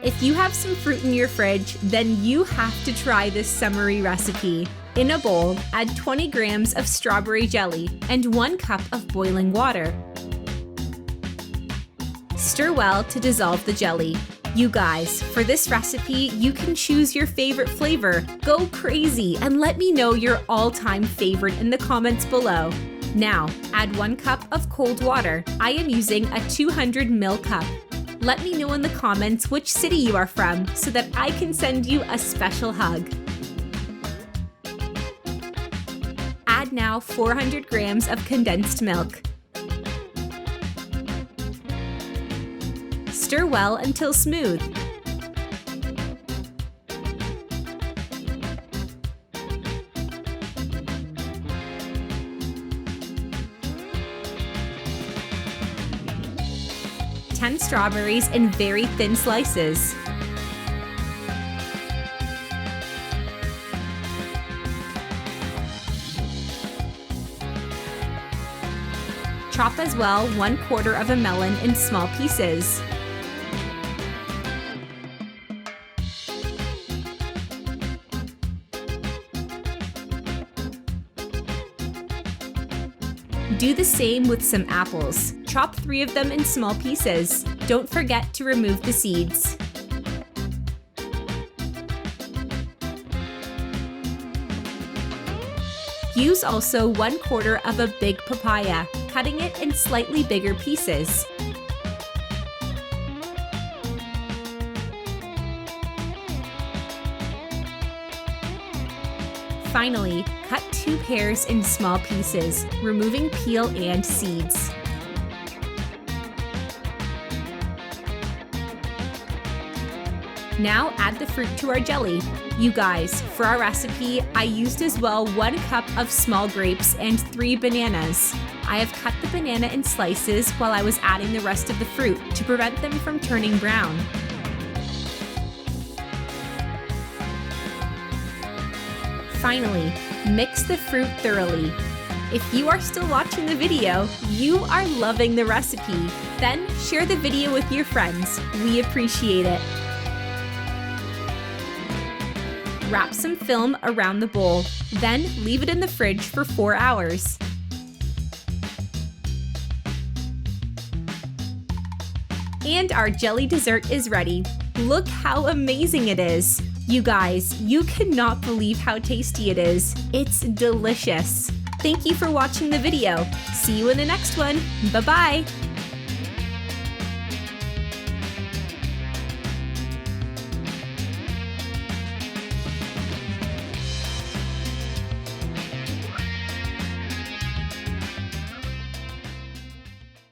If you have some fruit in your fridge, then you have to try this summery recipe. In a bowl, add 20 grams of strawberry jelly and 1 cup of boiling water. Stir well to dissolve the jelly. You guys, for this recipe, you can choose your favorite flavor. Go crazy and let me know your all-time favorite in the comments below. Now, add 1 cup of cold water. I am using a 200 ml cup. Let me know in the comments which city you are from so that I can send you a special hug. Add now 400 grams of condensed milk. Stir well until smooth. Ten strawberries in very thin slices. Chop as well 1/4 of a melon in small pieces. Do the same with some apples. Chop 3 of them in small pieces. Don't forget to remove the seeds. Use also 1/4 of a big papaya, cutting it in slightly bigger pieces. Finally, cut 2 pears in small pieces, removing peel and seeds. Now add the fruit to our jelly. You guys, for our recipe, I used as well 1 cup of small grapes and 3 bananas. I have cut the banana in slices while I was adding the rest of the fruit to prevent them from turning brown. Finally, mix the fruit thoroughly. If you are still watching the video, you are loving the recipe. Then share the video with your friends. We appreciate it. Wrap some film around the bowl, then leave it in the fridge for 4 hours. And our jelly dessert is ready. Look how amazing it is. You guys, you cannot believe how tasty it is. It's delicious. Thank you for watching the video. See you in the next one. Bye-bye.